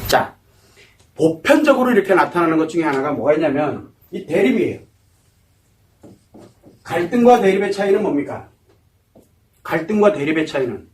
자, 보편적으로 이렇게 나타나는 것 중에 하나가 뭐가 있냐면 이 대립이에요. 갈등과 대립의 차이는 뭡니까? 갈등과 대립의 차이는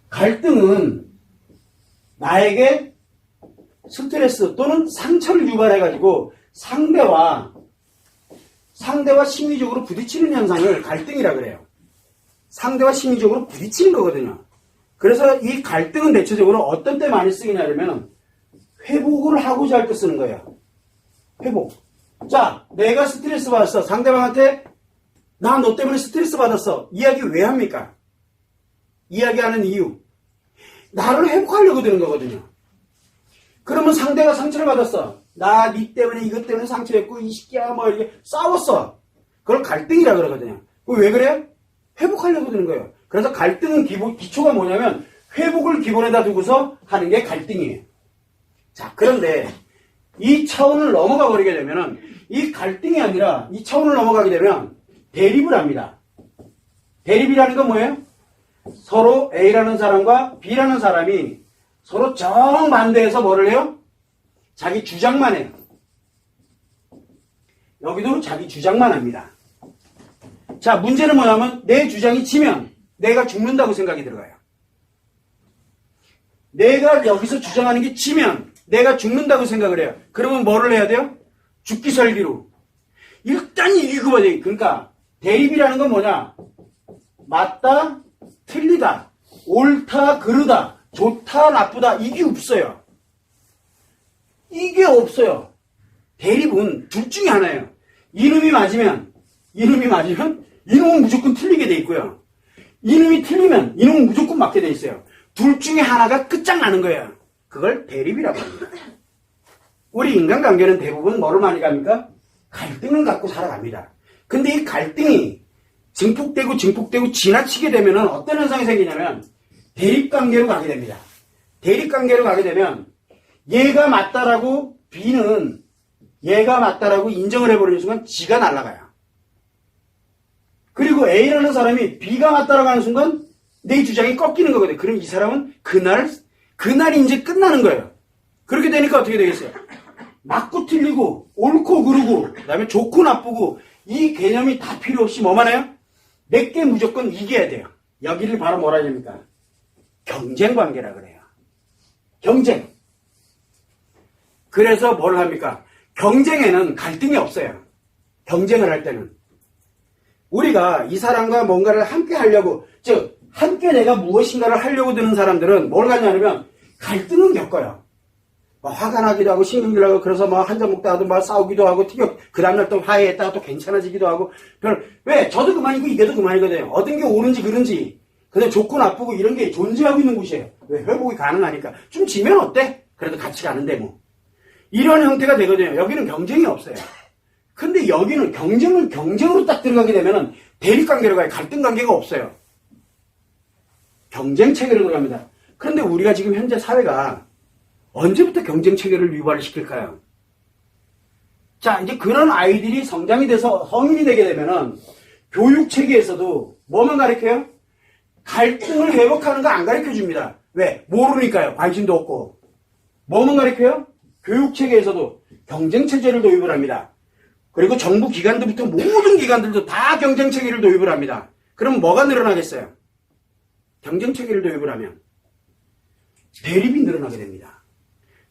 갈등은 나에게 스트레스 또는 상처를 유발해가지고 상대와 심리적으로 부딪히는 현상을 갈등이라 그래요. 상대와 심리적으로 부딪히는 거거든요. 그래서 이 갈등은 대체적으로 어떤 때 많이 쓰이냐면 회복을 하고자 할 때 쓰는 거예요. 회복. 자, 내가 스트레스 받았어. 상대방한테 나 너 때문에 스트레스 받았어. 이야기 왜 합니까? 이야기하는 이유. 나를 회복하려고 드는 거거든요. 그러면 상대가 상처를 받았어. 나 니 때문에 이것 때문에 상처였고 이 새끼야 뭐 이렇게 싸웠어. 그걸 갈등이라 그러거든요. 왜 그래요? 회복하려고 드는 거예요. 그래서 갈등은 기초가 뭐냐면 회복을 기본에다 두고서 하는 게 갈등이에요. 자, 그런데 이 차원을 넘어가 버리게 되면은 이 갈등이 아니라 이 차원을 넘어가게 되면 대립을 합니다. 대립이라는 건 뭐예요? 서로 A라는 사람과 B라는 사람이 서로 정반대해서 뭐를 해요? 자기 주장만 해요. 여기도 자기 주장만 합니다. 자, 문제는 뭐냐면 내 주장이 지면 내가 죽는다고 생각이 들어가요. 내가 여기서 주장하는 게 지면 내가 죽는다고 생각을 해요. 그러면 뭐를 해야 돼요? 죽기 살기로. 일단 이기고 봐야 돼요. 그러니까 대립이라는 건 뭐냐? 맞다, 틀리다, 옳다, 그르다, 좋다, 나쁘다 이게 없어요. 이게 없어요. 대립은 둘 중에 하나예요. 이놈이 맞으면 이놈은 무조건 틀리게 돼 있고요. 이놈이 틀리면 이놈은 무조건 맞게 돼 있어요. 둘 중에 하나가 끝장나는 거예요. 그걸 대립이라고 합니다. 우리 인간관계는 대부분 뭐를 많이 갑니까? 갈등을 갖고 살아갑니다. 근데 이 갈등이 증폭되고 지나치게 되면 어떤 현상이 생기냐면 대립관계로 가게 됩니다. 대립관계로 가게 되면 얘가 맞다라고 B는 얘가 맞다라고 인정을 해버리는 순간 지가 날아가요. 그리고 A라는 사람이 B가 맞다라고 하는 순간 내 주장이 꺾이는 거거든요. 그럼 이 사람은 그날이 이제 끝나는 거예요. 그렇게 되니까 어떻게 되겠어요? 맞고 틀리고 옳고 그르고 그다음에 좋고 나쁘고 이 개념이 다 필요 없이 뭐만 해요? 내게 무조건 이겨야 돼요. 여기를 바로 뭐라 합니까? 경쟁관계라 그래요. 경쟁. 그래서 뭘 합니까? 경쟁에는 갈등이 없어요. 경쟁을 할 때는. 우리가 이 사람과 뭔가를 함께 하려고, 즉 함께 내가 무엇인가를 하려고 드는 사람들은 뭘 갖냐면 갈등은 겪어요. 뭐 화가 나기도 하고 신경질 나고 그래서 뭐 한 잔 먹다 하도 막 싸우기도 하고 그 다음날 또 화해했다가 또 괜찮아지기도 하고 왜? 저도 그만이고 이게도 그만이거든요. 어떤 게 옳은지 그른지 근데 좋고 나쁘고 이런 게 존재하고 있는 곳이에요. 왜? 회복이 가능하니까. 좀 지면 어때? 그래도 같이 가는데 뭐. 이런 형태가 되거든요. 여기는 경쟁이 없어요. 근데 여기는 경쟁으로 딱 들어가게 되면은 대립관계로 가요. 갈등관계가 없어요. 경쟁체계로 들어갑니다. 그런데 우리가 지금 현재 사회가 언제부터 경쟁체계를 유발을 시킬까요? 자, 이제 그런 아이들이 성장이 돼서 성인이 되게 되면은 교육체계에서도 뭐만 가르쳐요? 갈등을 회복하는 거 안 가르쳐 줍니다. 왜? 모르니까요. 관심도 없고. 뭐만 가르쳐요? 교육체계에서도 경쟁체제를 도입을 합니다. 그리고 정부 기관들부터 모든 기관들도 다 경쟁체계를 도입을 합니다. 그럼 뭐가 늘어나겠어요? 경쟁체계를 도입을 하면 대립이 늘어나게 됩니다.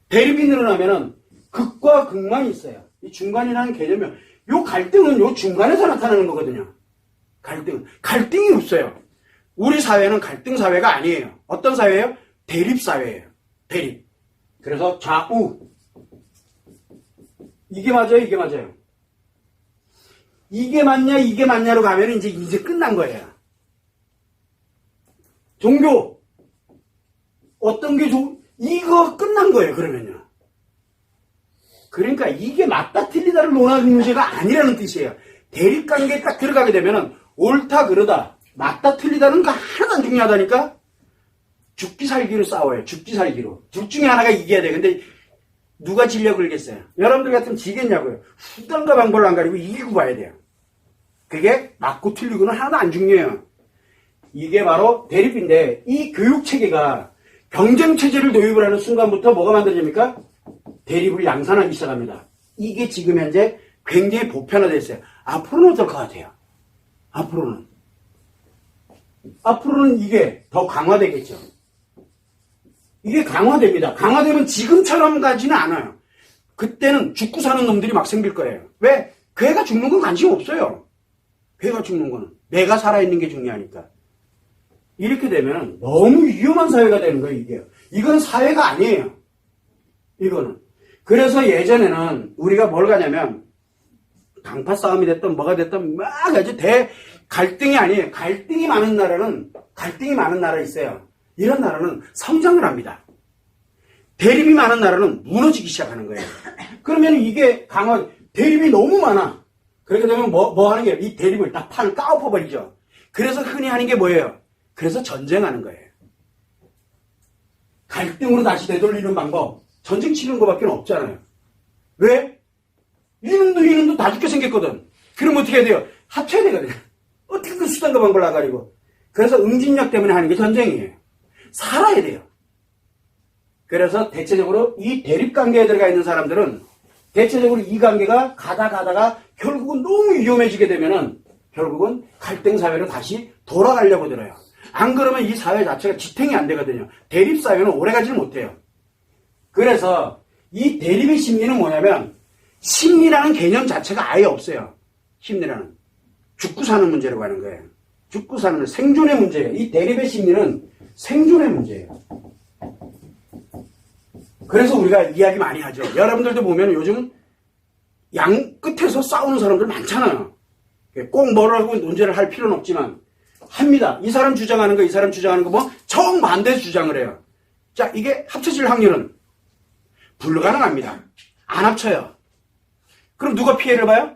대립이 늘어나면은 극과 극만이 있어요. 이 중간이라는 개념이 요 갈등은 요 중간에서 나타나는 거거든요. 갈등이 없어요. 우리 사회는 갈등 사회가 아니에요. 어떤 사회예요? 대립 사회예요. 대립. 그래서 좌우. 이게 맞아요, 이게 맞아요. 이게 맞냐, 이게 맞냐로 가면 이제 끝난 거예요. 종교. 어떤 게 이거 끝난 거예요, 그러면요. 그러니까 이게 맞다 틀리다를 논하는 문제가 아니라는 뜻이에요. 대립관계에 딱 들어가게 되면은 옳다 그르다 맞다 틀리다는 거 하나도 안 중요하다니까. 죽기 살기로 싸워요. 죽기 살기로. 둘 중에 하나가 이겨야 돼. 근데 누가 지려고 그러겠어요? 여러분들 같으면 지겠냐고요. 수단과 방법을 안 가리고 이기고 봐야 돼요. 그게 맞고 틀리고는 하나도 안 중요해요. 이게 바로 대립인데 이 교육체계가 경쟁체제를 도입을 하는 순간부터 뭐가 만들어집니까? 대립을 양산하기 시작합니다. 이게 지금 현재 굉장히 보편화되어 있어요. 앞으로는 어떨 것 같아요? 앞으로는 이게 더 강화되겠죠. 이게 강화됩니다. 강화되면 지금처럼 가지는 않아요. 그때는 죽고 사는 놈들이 막 생길 거예요. 왜? 걔가 죽는 건 관심 없어요. 걔가 죽는 거는. 내가 살아있는 게 중요하니까. 이렇게 되면 너무 위험한 사회가 되는 거예요, 이게. 이건 사회가 아니에요. 이거는. 그래서 예전에는 우리가 뭘 가냐면, 강파 싸움이 됐든 뭐가 됐든 막 아주 갈등이 아니에요. 갈등이 많은 나라 있어요. 이런 나라는 성장을 합니다. 대립이 많은 나라는 무너지기 시작하는 거예요. 그러면 이게 대립이 너무 많아. 그렇게 되면 뭐 하는 거예요? 이 대립을 다 판을 까엎어버리죠. 그래서 흔히 하는 게 뭐예요? 그래서 전쟁하는 거예요. 갈등으로 다시 되돌리는 방법. 전쟁 치는 것밖에 없잖아요. 왜? 이놈도 다 죽게 생겼거든. 그럼 어떻게 해야 돼요? 합쳐야 되거든요. 어떻게 그 수단과 방법을 나가리고. 그래서 응집력 때문에 하는 게 전쟁이에요. 살아야 돼요. 그래서 대체적으로 이 대립관계에 들어가 있는 사람들은 대체적으로 이 관계가 가다가 결국은 너무 위험해지게 되면은 결국은 갈등 사회로 다시 돌아가려고 들어요. 안 그러면 이 사회 자체가 지탱이 안 되거든요. 대립 사회는 오래가지를 못해요. 그래서 이 대립의 심리는 뭐냐면 심리라는 개념 자체가 아예 없어요. 심리라는. 죽고 사는 문제로 가는 거예요. 죽고 사는 생존의 문제예요. 이 대립의 심리는 생존의 문제예요. 그래서 우리가 이야기 많이 하죠. 여러분들도 보면 요즘 양 끝에서 싸우는 사람들 많잖아요. 꼭 뭐라고 논쟁을 할 필요는 없지만 합니다. 이 사람 주장하는 거, 이 사람 주장하는 거 뭐 정반대 주장을 해요. 자, 이게 합쳐질 확률은 불가능합니다. 안 합쳐요. 그럼 누가 피해를 봐요?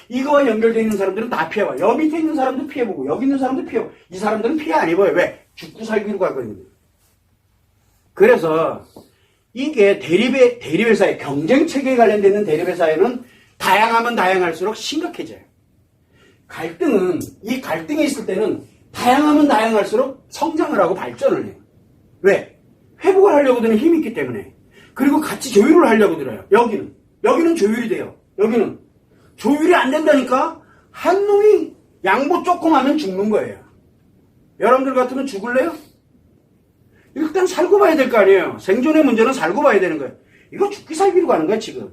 이거와 연결되어 있는 사람들은 다 피해봐요. 여기 밑에 있는 사람도 피해보고 여기 있는 사람도 피해보고 이 사람들은 피해 안 입어요. 왜? 죽고 살기로 가거든요. 그래서 이게 대립의 사회, 경쟁체계에 관련되는 대립의 사회는 다양하면 다양할수록 심각해져요. 이 갈등이 있을 때는 다양하면 다양할수록 성장을 하고 발전을 해요. 왜? 회복을 하려고 드는 힘이 있기 때문에. 그리고 같이 조율을 하려고 들어요. 여기는 조율이 돼요. 여기는 조율이 안 된다니까 한 놈이 양보 조금 하면 죽는 거예요. 여러분들 같으면 죽을래요? 일단 살고 봐야 될 거 아니에요. 생존의 문제는 살고 봐야 되는 거예요. 이거 죽기 살기로 가는 거예요, 지금.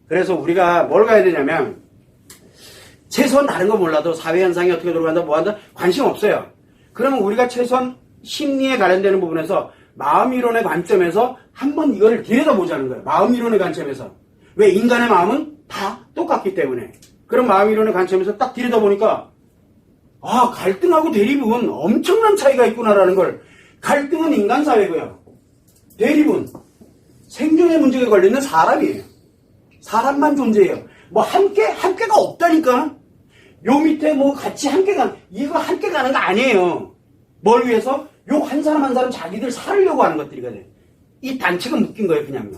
그래서 우리가 뭘 가야 되냐면 최소한 다른 거 몰라도 사회현상이 어떻게 돌아간다, 뭐한다 관심 없어요. 그러면 우리가 최소한 심리에 관련되는 부분에서 마음이론의 관점에서 한번 이거를 들여다보자는 거예요. 마음이론의 관점에서. 왜? 인간의 마음은 다 똑같기 때문에. 그럼 마음이론의 관점에서 딱 들여다보니까 갈등하고 대립은 엄청난 차이가 있구나라는 걸. 갈등은 인간사회고요. 대립은 생존의 문제가 걸리는 사람이에요. 사람만 존재해요. 뭐 함께가 없다니까. 요 밑에 뭐 같이 이거 함께 가는 거 아니에요. 뭘 위해서? 요 한 사람 한 사람 자기들 살으려고 하는 것들이거든요. 이 단체가 묶인 거예요, 그냥.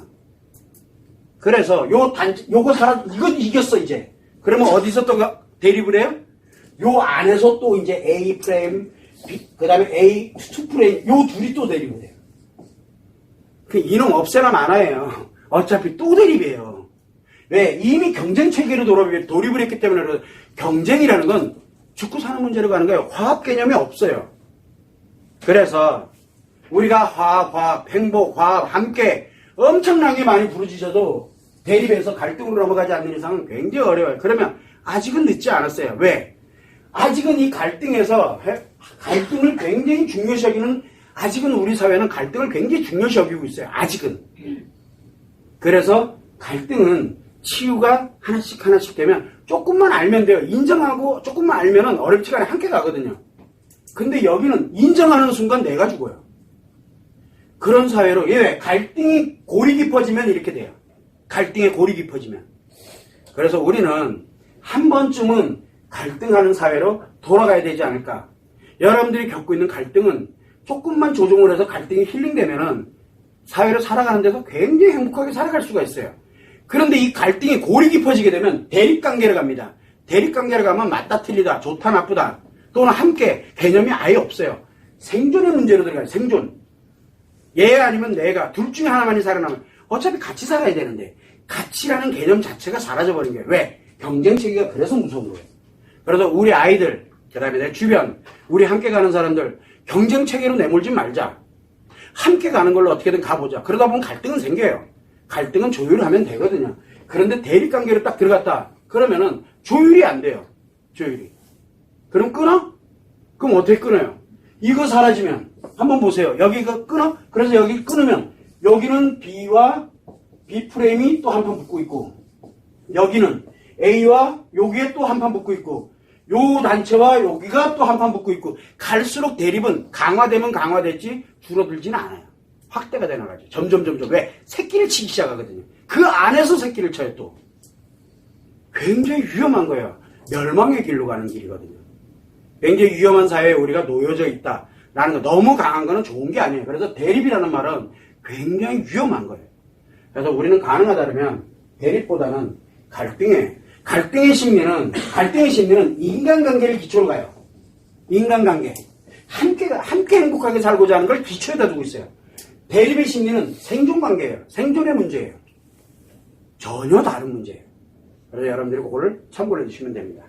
그래서 이거 이겼어, 이제. 그러면 어디서 또 대립을 해요? 요 안에서 또 이제 A 프레임, 그 다음에 A, 2 프레임, 요 둘이 또 대립을 해요. 이놈 없애나 마나예요. 어차피 또 대립이에요. 왜? 이미 경쟁 체계로 돌입을 했기 때문에 경쟁이라는 건 죽고 사는 문제로 가는 거예요. 화합 개념이 없어요. 그래서 우리가 화합, 행복, 화합, 함께 엄청나게 많이 부르짖어도 대립에서 갈등으로 넘어가지 않는 이상은 굉장히 어려워요. 그러면 아직은 늦지 않았어요. 왜? 아직은 이 갈등에서 갈등을 굉장히 중요시 여기는 아직은 우리 사회는 갈등을 굉장히 중요시 여기고 있어요. 아직은. 그래서 갈등은 치유가 하나씩 되면 조금만 알면 돼요. 인정하고 조금만 알면은 어렵지가 않아 함께 가거든요. 근데 여기는 인정하는 순간 내가 죽어요. 그런 사회로 갈등이 골이 깊어지면 이렇게 돼요. 갈등의 골이 깊어지면. 그래서 우리는 한 번쯤은 갈등하는 사회로 돌아가야 되지 않을까. 여러분들이 겪고 있는 갈등은 조금만 조정을 해서 갈등이 힐링되면은 사회로 살아가는 데서 굉장히 행복하게 살아갈 수가 있어요. 그런데 이 갈등이 골이 깊어지게 되면 대립관계로 갑니다. 대립관계로 가면 맞다 틀리다, 좋다 나쁘다, 또는 함께 개념이 아예 없어요. 생존의 문제로 들어가요. 생존. 얘 아니면 내가 둘 중에 하나만이 살아나면 어차피 같이 살아야 되는데 가치라는 개념 자체가 사라져버린 거예요. 왜? 경쟁체계가 그래서 무서운 거예요. 그래서 우리 아이들, 그 다음에 내 주변, 우리 함께 가는 사람들 경쟁체계로 내몰지 말자. 함께 가는 걸로 어떻게든 가보자. 그러다 보면 갈등은 생겨요. 갈등은 조율하면 되거든요. 그런데 대립관계로 딱 들어갔다. 그러면은 조율이 안 돼요. 조율이. 그럼 끊어? 그럼 어떻게 끊어요? 이거 사라지면 한번 보세요. 여기가 끊어? 그래서 여기 끊으면 여기는 B와 B 프레임이 또 한 판 붙고 있고 여기는 A와 여기에 또 한 판 붙고 있고 요 단체와 여기가 또 한 판 붙고 있고 갈수록 대립은 강화되면 강화됐지 줄어들지는 않아요. 확대가 되는 거죠. 점점. 왜? 새끼를 치기 시작하거든요. 그 안에서 새끼를 쳐요 또. 굉장히 위험한 거예요. 멸망의 길로 가는 길이거든요. 굉장히 위험한 사회에 우리가 놓여져 있다라는 거. 너무 강한 거는 좋은 게 아니에요. 그래서 대립이라는 말은 굉장히 위험한 거예요. 그래서 우리는 가능하다면 대립보다는 갈등의 심리는 인간관계를 기초로 가요. 인간관계. 함께 행복하게 살고자 하는 걸 기초에다 두고 있어요. 대립의 심리는 생존관계예요. 생존의 문제예요. 전혀 다른 문제예요. 그래서 여러분들이 그거를 참고해 주시면 됩니다.